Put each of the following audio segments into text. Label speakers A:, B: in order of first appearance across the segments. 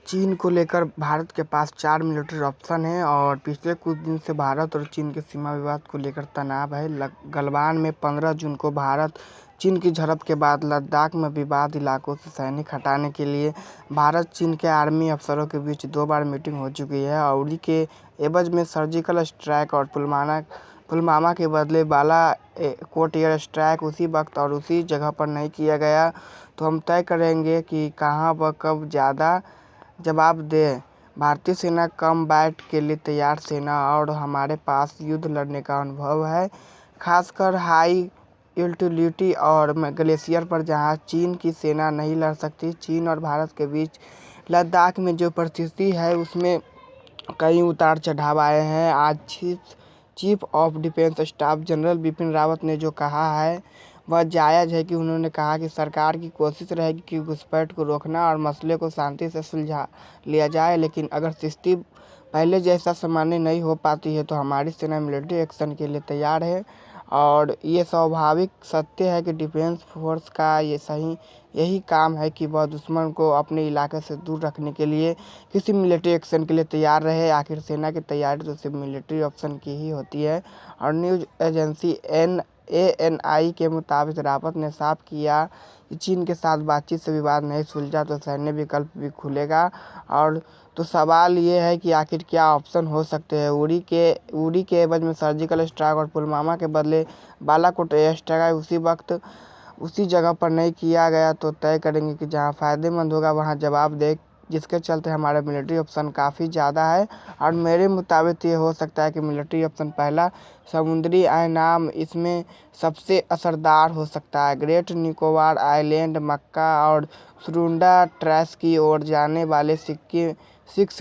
A: चीन को लेकर भारत के पास 4 मिलिट्री ऑप्शन हैं और पिछले कुछ दिन से भारत और चीन के सीमा विवाद को लेकर तनाव है। गलवान में 15 जून को भारत चीन की झड़प के बाद लद्दाख में विवाद इलाकों से सैनिक हटाने के लिए भारत चीन के आर्मी अफसरों के बीच 2 बार मीटिंग हो चुकी है। उरी के एवज में सर्जिकल स्ट्राइक और पुलवामा के बदले बालाकोट एयर स्ट्राइक उसी वक्त और उसी जगह पर नहीं किया गया, तो हम तय करेंगे कि कहाँ व कब ज़्यादा जवाब दें। भारतीय सेना कॉम्बैट के लिए तैयार सेना और हमारे पास युद्ध लड़ने का अनुभव है, खासकर हाई एल्टीट्यूड और ग्लेशियर पर जहां चीन की सेना नहीं लड़ सकती। चीन और भारत के बीच लद्दाख में जो परिस्थिति है उसमें कई उतार चढ़ाव आए हैं। आज chief of defence staff general Bipin Rawat ने जो कहा है वह जायज़ है कि उन्होंने कहा कि सरकार की कोशिश रहेगी कि घुसपैठ को रोकना और मसले को शांति से सुलझा लिया जाए, लेकिन अगर स्थिति पहले जैसा सामान्य नहीं हो पाती है तो हमारी सेना मिलिट्री एक्शन के लिए तैयार है। और ये स्वाभाविक सत्य है कि डिफेंस फोर्स का यही काम है कि वह दुश्मन को अपने इलाके से दूर रखने के लिए किसी मिलिट्री एक्शन के लिए तैयार रहे। आखिर सेना की तैयारी तो सिर्फ मिलिट्री ऑप्शन की ही होती है। और न्यूज़ एजेंसी ANI के मुताबिक रावत ने साफ किया कि चीन के साथ बातचीत से विवाद नहीं सुलझा तो सैन्य विकल्प भी खुलेगा। और तो सवाल ये है कि आखिर क्या ऑप्शन हो सकते हैं। उरी के एवज में सर्जिकल स्ट्राइक और पुलवामा के बदले बालाकोट एयर स्ट्राइक उसी वक्त उसी जगह पर नहीं किया गया, तो तय करेंगे कि जहां फ़ायदेमंद होगा वहां जवाब दे, जिसके चलते हमारा मिलिट्री ऑप्शन काफ़ी ज़्यादा है। और मेरे मुताबिक ये हो सकता है कि मिलिट्री ऑप्शन पहला समुद्री इनाम इसमें सबसे असरदार हो सकता है। ग्रेट निकोबार आइलैंड, मक्का और सुरुंडा ट्रैश की ओर जाने वाले 6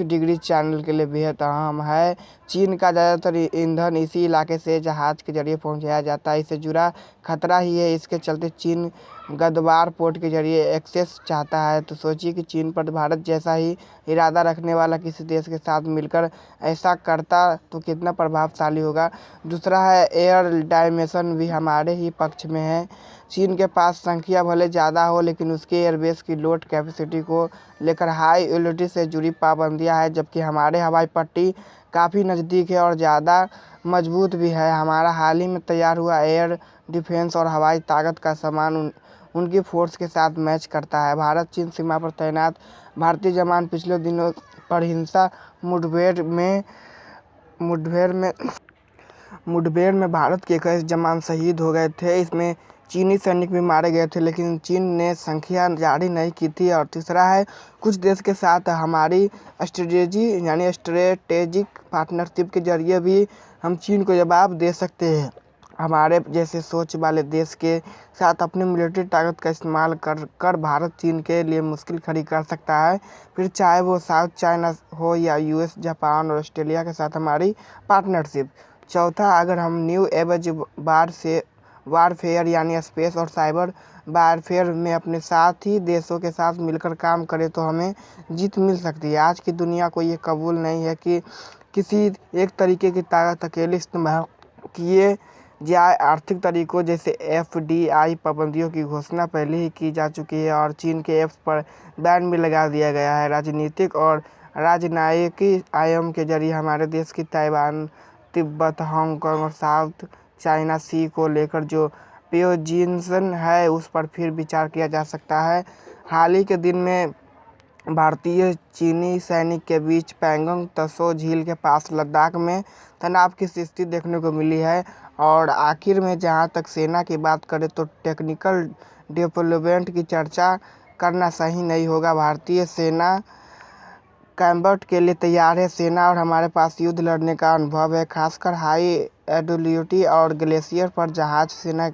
A: डिग्री चैनल के लिए बेहद अहम है। चीन का ज़्यादातर ईंधन इसी इलाके से जहाज़ के जरिए पहुंचाया जाता है, इससे जुड़ा खतरा ही है। इसके चलते चीन गद्वार पोर्ट के जरिए एक्सेस चाहता है। तो सोचिए कि चीन पर भारत जैसा ही इरादा रखने वाला किसी देश के साथ मिलकर ऐसा करता तो कितना प्रभावशाली होगा। दूसरा है एयर डायमेंशन भी हमारे ही पक्ष में है। चीन के पास संख्या भले ज़्यादा हो लेकिन उसके एयरबेस की लोड कैपेसिटी को लेकर हाई एल्टीट्यूड से जुड़ी पाबंदियां हैं, जबकि हमारे हवाई पट्टी काफ़ी नज़दीक है और ज़्यादा मजबूत भी है। हमारा हाल ही में तैयार हुआ एयर डिफेंस और हवाई ताकत का सामान उनकी फोर्स के साथ मैच करता है। भारत चीन सीमा पर तैनात भारतीय जवान पिछले दिनों पर हिंसा मुठभेड़ में भारत के 21 जवान शहीद हो गए थे। इसमें चीनी सैनिक भी मारे गए थे, लेकिन चीन ने संख्या जारी नहीं की थी। और तीसरा है कुछ देश के साथ हमारी स्ट्रेटेजिक पार्टनरशिप के जरिए भी हम चीन को जवाब दे सकते हैं। हमारे जैसे सोच वाले देश के साथ अपनी मिलिट्री ताकत का इस्तेमाल कर भारत चीन के लिए मुश्किल खड़ी कर सकता है, फिर चाहे वो साउथ चाइना हो या US, जापान और ऑस्ट्रेलिया के साथ हमारी पार्टनरशिप। चौथा, अगर हम न्यू एज वारफेयर यानी स्पेस और साइबर वारफेयर में अपने साथी देशों के साथ मिलकर काम करें तो हमें जीत मिल सकती है। आज की दुनिया को ये कबूल नहीं है कि किसी एक तरीके की ताकत अकेले इस्तेमाल किए जाए। आर्थिक तरीकों जैसे FDI पाबंदियों की घोषणा पहले ही की जा चुकी है और चीन के ऐप्स पर बैन भी लगा दिया गया है। राजनीतिक और राजनयिक आयाम के जरिए हमारे देश की ताइवान, तिब्बत, हांगकांग और साउथ चाइना सी को लेकर जो पोजीशन है उस पर फिर विचार किया जा सकता है। हाल ही के दिन में भारतीय चीनी सैनिक के बीच पैंगोंग त्सो झील के पास लद्दाख में तनाव की स्थिति देखने को मिली है। और आखिर में जहां तक सेना की बात करें तो टेक्निकल डेवलपमेंट की चर्चा करना सही नहीं होगा। भारतीय सेना कॉम्बैट के लिए तैयार है सेना और हमारे पास युद्ध लड़ने का अनुभव है, खासकर हाई एल्टीट्यूड और ग्लेशियर पर जहाज सेना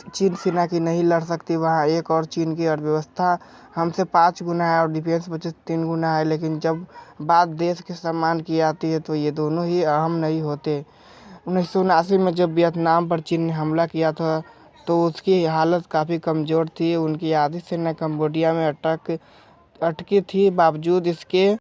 A: चीन सेना की नहीं लड़ सकती। वहाँ एक और चीन की अर्थव्यवस्था हमसे 5 गुना है और डिफेंस बजट 3 गुना है, लेकिन जब बात देश के सम्मान की आती है तो ये दोनों ही अहम नहीं होते। 1979 में जब वियतनाम पर चीन ने हमला किया था तो उसकी हालत काफ़ी कमज़ोर थी। उनकी आधी सेना कंबोडिया में अटकी थी। बावजूद इसके